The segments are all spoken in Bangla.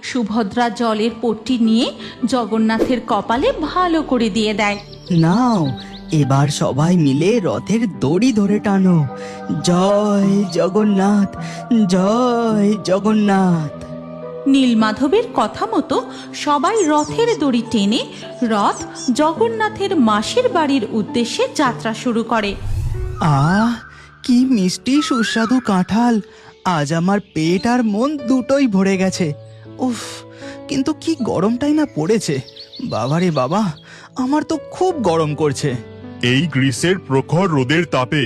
সুভদ্রা জলের পট্টি নিয়ে জগন্নাথের কপালে ভালো করে দিয়ে দেয়। নাও, এবার সবাই মিলে রথের দড়ি ধরে টানো। জয় জগন্নাথ, জয় জগন্নাথ। নীলমাধবের কথা মতো সবাই রথের দড়ি টেনে রথ জগন্নাথের মাসির বাড়ির উদ্দেশ্যে যাত্রা শুরু করে। আহ, কি মিষ্টি সুস্বাদু কাঁঠাল! আজ আমার পেট আর মন দুটোই ভরে গেছে। উফ, কিন্তু কি গরমটাই না পড়েছে। বাবারে বাবা, আমার তো খুব গরম করছে। এই গ্রীষ্মের প্রখর রোদের তাপে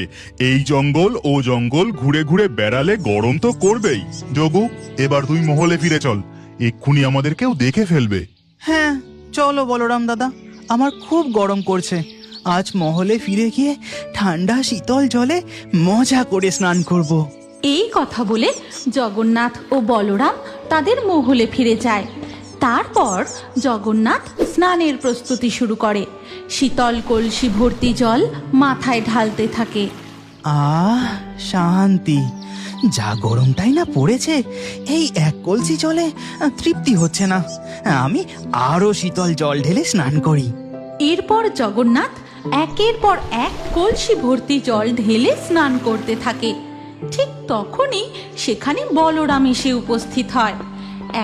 এই জঙ্গল ও জঙ্গল ঘুরে ঘুরে বেড়ালে গরম তো করবেই। যোগু, এবার তুই মহলে ফিরে চল, এক্ষুনি আমাদের কেউ দেখে ফেলবে। হ্যাঁ, চলো বলরাম দাদা, আমার খুব গরম করছে। আজ মহলে ফিরে গিয়ে ঠান্ডা শীতল জলে মজা করে স্নান করব। এই কথা বলে জগন্নাথ ও বলরাম তাদের মহলে ফিরে যায়। তারপর জগন্নাথ স্নানের প্রস্তুতি শুরু করে। শীতল কলসি ভর্তি জল মাথায় ঢালতে থাকে। আহ, শান্তি! যা গরমটাই না পড়েছে, এই এক কলসি জলে তৃপ্তি হচ্ছে না। আমি আরো শীতল জল ঢেলে স্নান করি। এরপর জগন্নাথ একের পর এক কলসি ভর্তি জল ঢেলে স্নান করতে থাকে। ঠিক তখনই সেখানে বলরাম এসে উপস্থিত হয়।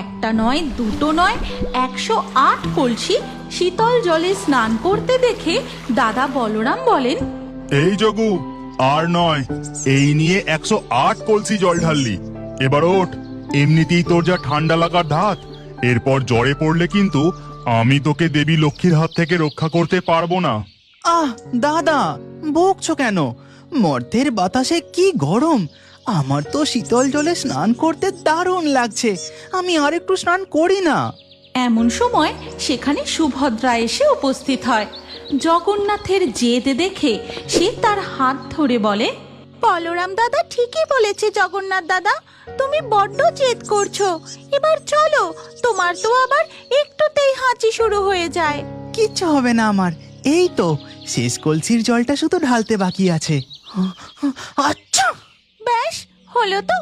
একটা নয়, দুটো নয়, 108 কলসি শীতল জলে স্নান করতে দেখে দাদা বলরাম বলেন, এই যোগু, আর নয়, এই নিয়ে 108 কলসি জল ঢাললি। এবার ওঠ, এমনিতেই তোর যা ঠান্ডা লাগার ধাত, এরপর জ্বরে পড়লে কিন্তু আমি তোকে দেবী লক্ষ্মীর হাত থেকে রক্ষা করতে পারবো না। আহ দাদা, বকছো কেন? মর্তের বাতাসে কি গরম! আমার তো শীতল জলে স্নান করতে দারুণ লাগছে। আমি আর একটু স্নান করি না। এমন সময় সেখানে সুভদ্রা এসে উপস্থিত হয়। জগন্নাথের জেদ দেখে সে তার হাত ধরে বলে, বলরাম দাদা ঠিকই বলেছে জগন্নাথ দাদা, তুমি বড্ড জেদ করছো। এবার চলো, তোমার তো আবার একটুতেই হাঁচি শুরু হয়ে যায়। কিচ্ছু হবে না আমার, এই তো শেষ কলসির জলটা শুধু ঢালতে বাকি আছে। আচ্ছা, ব্যাস হলো তো,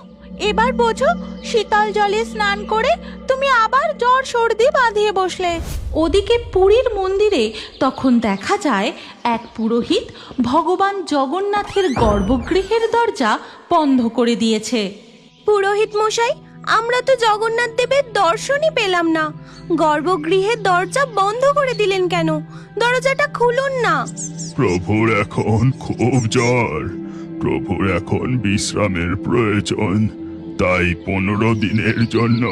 এবার বোঝো, শীতল জলে স্নান করে তুমি আবার জ্বর সর্দি বাঁধিয়ে বসলে। ওদিকে পুরীর মন্দিরে তখন দেখা যায় এক পুরোহিত ভগবান জগন্নাথের গর্ভগৃহের দরজা বন্ধ করে দিয়েছে। পুরোহিত মশাই, আমরা তো জগন্নাথ দেবের দর্শনই পেলাম না। গর্ভগৃহের দরজা বন্ধ করে দিলেন কেন? দরজাটা খুলুন না। প্রভুর এখন খুব জ্বর, প্রভুর এখন বিশ্রামের প্রয়োজন, তাই 15 দিনের জন্য